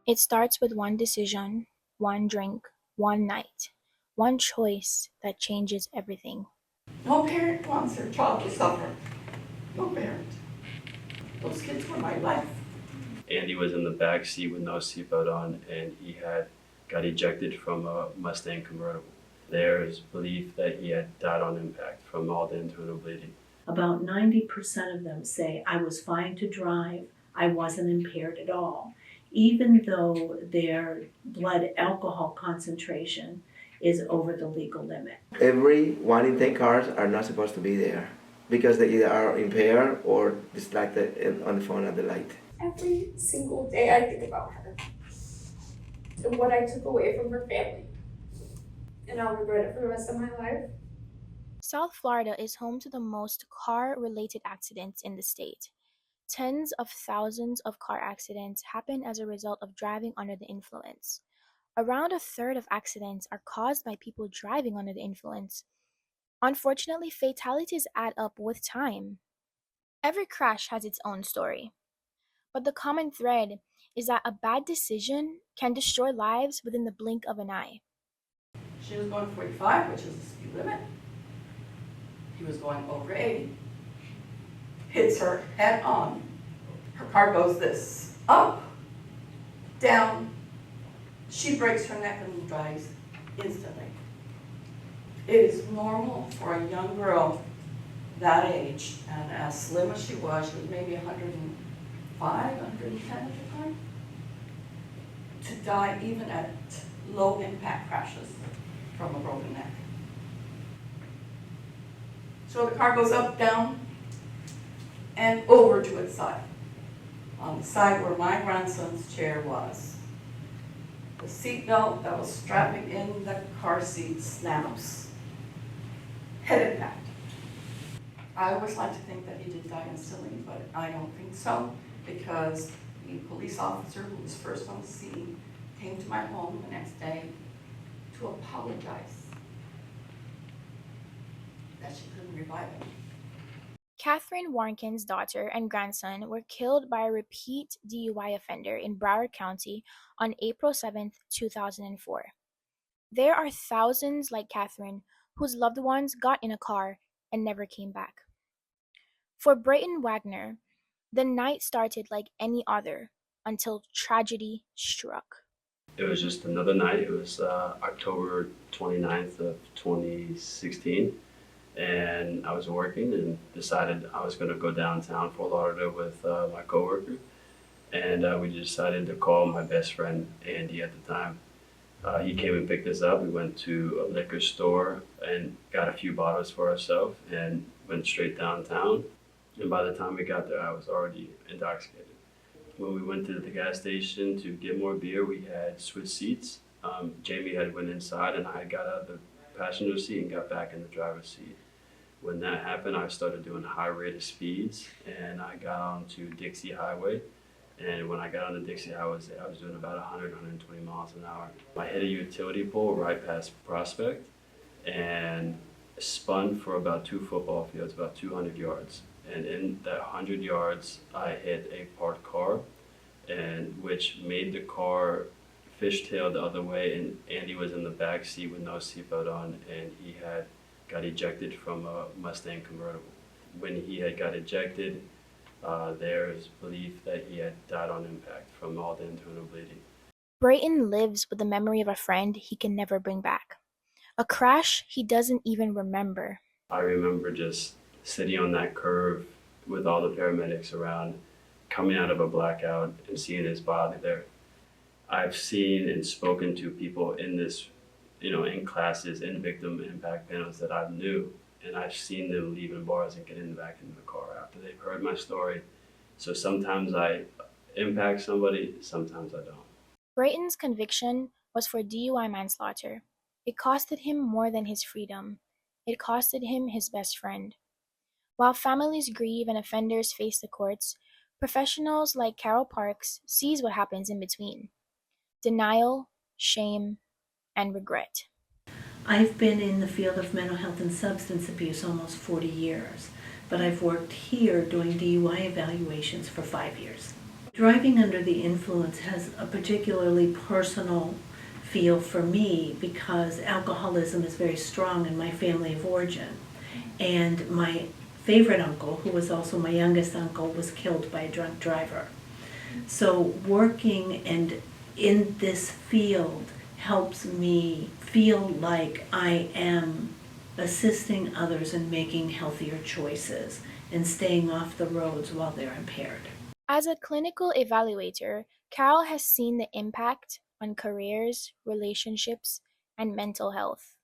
It starts with one decision, one drink, one night, one choice that changes everything. No parent wants their child to suffer. No parent. Those kids were my life. Andy was in the back seat with no seatbelt on, and he had got ejected from a Mustang convertible. There is belief that he had died on impact from all the internal bleeding. About 90% of them say, I was fine to drive, I wasn't impaired at all, even though their blood alcohol concentration is over the legal limit. Every 1 in 10 cars are not supposed to be there because they either are impaired or distracted on the phone at the light. Every single day I think about her and what I took away from her family. And I'll regret it for the rest of my life. South Florida is home to the most car related accidents in the state. Tens of thousands of car accidents happen as a result of driving under the influence. Around a third of accidents are caused by people driving under the influence. Unfortunately, fatalities add up with time. Every crash has its own story, but the common thread is that a bad decision can destroy lives within the blink of an eye. She was going 45, which is the speed limit. He was going over 80. Hits her head on. Her car goes this up, down. She breaks her neck and dies instantly. It is normal for a young girl that age, and as slim as she was maybe 105, 110 at the time, to die even at low impact crashes from a broken neck. So the car goes up, down, and over to its side. On the side where my grandson's chair was. The seat belt that was strapping in the car seat snaps. Head impact. I always like to think that he did die instantly, but I don't think so, because the police officer who was first on the scene came to my home the next day to apologize that she couldn't revive him. Catherine Warnkin's daughter and grandson were killed by a repeat DUI offender in Broward County on April 7, 2004. There are thousands like Catherine whose loved ones got in a car and never came back. For Brayton Wagner, the night started like any other until tragedy struck. It was just another night. It was October 29th of 2016, and I was working and decided I was going to go downtown Fort Lauderdale with my coworker, and we decided to call my best friend Andy at the time. He came and picked us up. We went to a liquor store and got a few bottles for ourselves and went straight downtown. And by the time we got there, I was already intoxicated. When we went to the gas station to get more beer, we had switched seats. Jamie had went inside and I got out of the passenger seat and got back in the driver's seat. When that happened, I started doing high rate of speeds and I got onto Dixie Highway. And when I got on the Dixie Highway, I was doing about 100, 120 miles an hour. I hit a utility pole right past Prospect and spun for about 2 football fields, about 200 yards. And in that 100 yards, I hit a parked car, and which made the car fishtail the other way, and Andy was in the back seat with no seatbelt on, and he had got ejected from a Mustang convertible. When he had got ejected, there is belief that he had died on impact from all the internal bleeding. Brayton lives with the memory of a friend he can never bring back. A crash he doesn't even remember. I remember just sitting on that curve with all the paramedics around, coming out of a blackout and seeing his body there. I've seen and spoken to people in this, in classes, in victim impact panels that I knew, and I've seen them leaving bars and getting back into the car after they've heard my story. So sometimes I impact somebody, sometimes I don't. Brayton's conviction was for DUI manslaughter. It costed him more than his freedom. It costed him his best friend. While families grieve and offenders face the courts, professionals like Carol Parks sees what happens in between. Denial, shame, and regret. I've been in the field of mental health and substance abuse almost 40 years, but I've worked here doing DUI evaluations for 5 years. Driving under the influence has a particularly personal feel for me because alcoholism is very strong in my family of origin. And my favorite uncle, who was also my youngest uncle, was killed by a drunk driver. So working and in this field helps me feel like I am assisting others in making healthier choices and staying off the roads while they're impaired. As a clinical evaluator, Carol has seen the impact on careers, relationships, and mental health.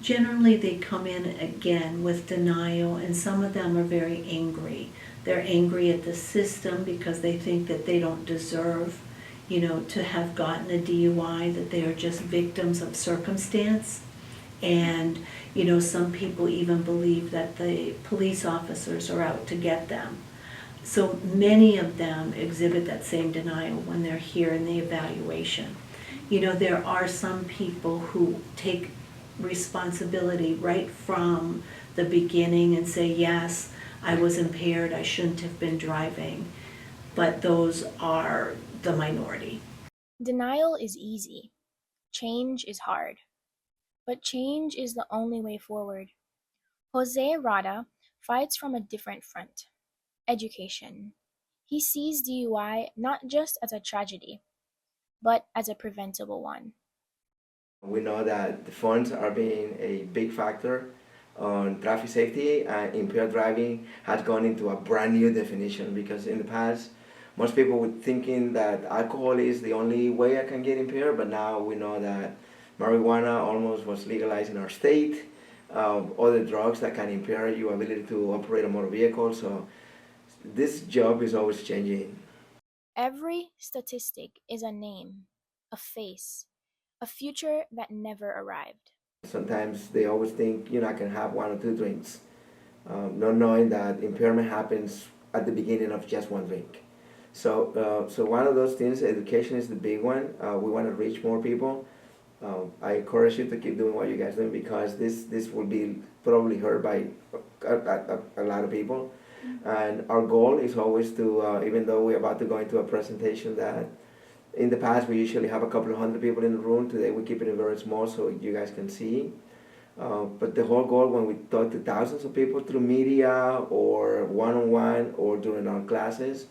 Generally, they come in again with denial, and some of them are very angry. They're angry at the system because they think that they don't deserve, to have gotten a DUI, that they are just victims of circumstance. And, some people even believe that the police officers are out to get them. So many of them exhibit that same denial when they're here in the evaluation. There are some people who take responsibility right from the beginning and say, yes, I was impaired, I shouldn't have been driving, but those are the minority. Denial is easy. Change is hard. But change is the only way forward. Jose Rada fights from a different front: education. He sees DUI not just as a tragedy, but as a preventable one. We know that the phones are being a big factor on traffic safety, and impaired driving has gone into a brand new definition because in the past, most people were thinking that alcohol is the only way I can get impaired, but now we know that marijuana almost was legalized in our state, other drugs that can impair your ability to operate a motor vehicle. So this job is always changing. Every statistic is a name, a face, a future that never arrived. Sometimes they always think, I can have one or two drinks, not knowing that impairment happens at the beginning of just one drink. So one of those things, education is the big one. We want to reach more people. I encourage you to keep doing what you guys doing because this will be probably heard by a lot of people. And our goal is always to, even though we're about to go into a presentation that in the past we usually have a couple of hundred people in the room, today we keep it very small so you guys can see. But the whole goal when we talk to thousands of people through media or one-on-one or during our classes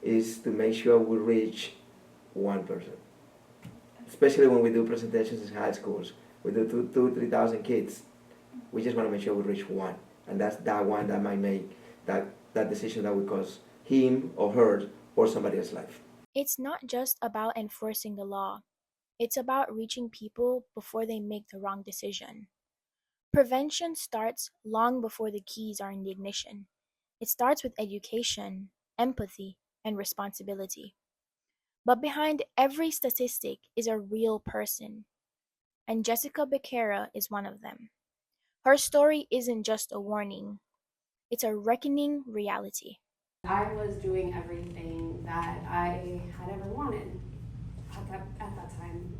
is to make sure we reach one person. Especially when we do presentations in high schools. We do 3,000 kids. We just want to make sure we reach one. And that's that one that might make that decision that will cause him or her or somebody else's life. It's not just about enforcing the law. It's about reaching people before they make the wrong decision. Prevention starts long before the keys are in the ignition. It starts with education, empathy, and responsibility. But behind every statistic is a real person, and Jessica Becerra is one of them. Her story isn't just a warning, it's a reckoning reality. I was doing everything that I had ever wanted at that time.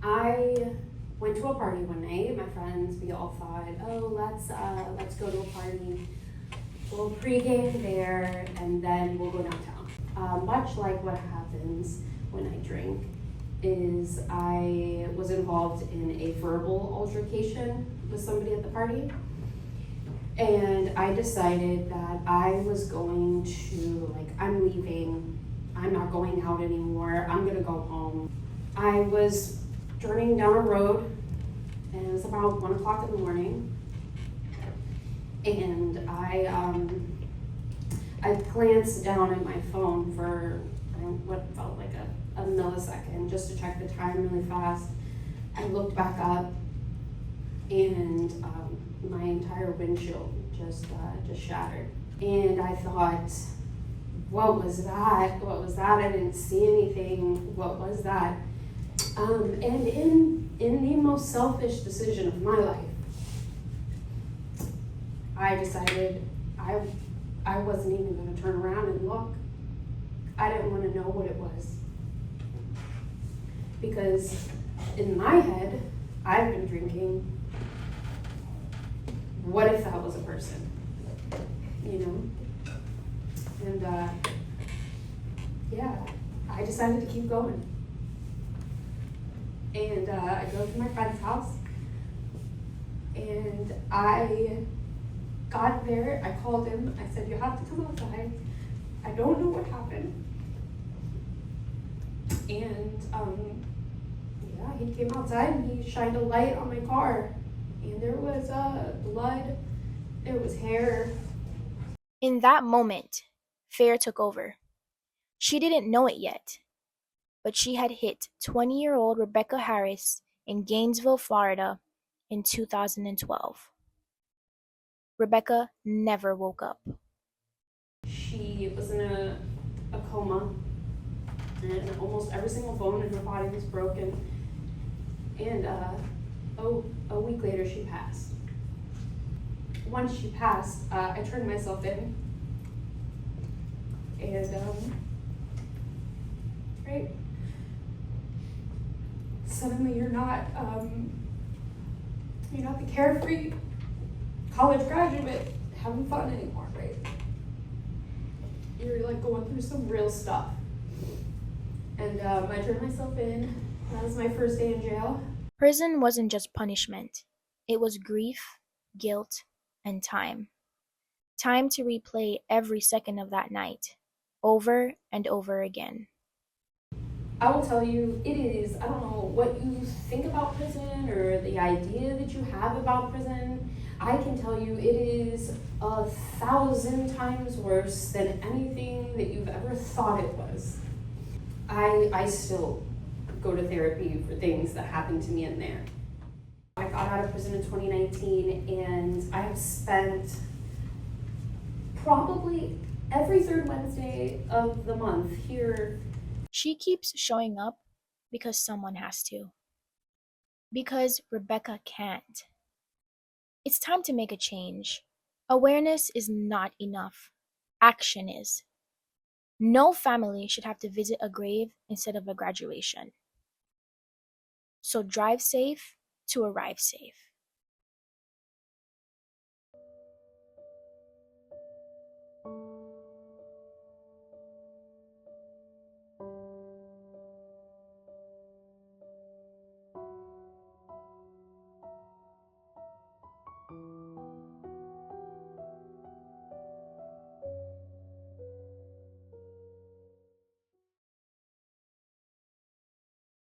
I went to a party one night. My friends, we all thought, oh, let's go to a party. We'll pregame there, and then we'll go downtown. Much like what happens when I drink, is I was involved in a verbal altercation with somebody at the party. And I decided that I was going to, I'm leaving, I'm not going out anymore, I'm gonna go home. I was driving down a road, and it was about 1 o'clock in the morning, and I glanced down at my phone for what felt like a millisecond, just to check the time really fast. I looked back up, and my entire windshield just shattered. And I thought, what was that? What was that? I didn't see anything. What was that? And in the most selfish decision of my life, I decided I wasn't even going to turn around and look. I didn't want to know what it was. Because in my head, I've been drinking. What if that was a person? And yeah, I decided to keep going. And I drove to my friend's house, and I got there. I called him. I said, "You have to come outside. I don't know what happened." And yeah, he came outside and he shined a light on my car, and there was blood. There was hair. In that moment, fear took over. She didn't know it yet, but she had hit 20-year-old Rebecca Harris in Gainesville, Florida in 2012. Rebecca never woke up. She was in a coma, and almost every single bone in her body was broken. And a week later, she passed. Once she passed, I turned myself in, and right, suddenly you're not the carefree college graduate having fun anymore, right? You're like going through some real stuff. And I turned myself in. That was my first day in jail. Prison wasn't just punishment, it was grief, guilt, and time. Time to replay every second of that night, over and over again. I will tell you, it is, I don't know what you think about prison or the idea that you have about prison. I can tell you it is 1,000 times worse than anything that you've ever thought it was. I still go to therapy for things that happened to me in there. I got out of prison in 2019, and I have spent probably every third Wednesday of the month here. She keeps showing up because someone has to. Because Rebecca can't. It's time to make a change. Awareness is not enough. Action is. No family should have to visit a grave instead of a graduation. So drive safe to arrive safe.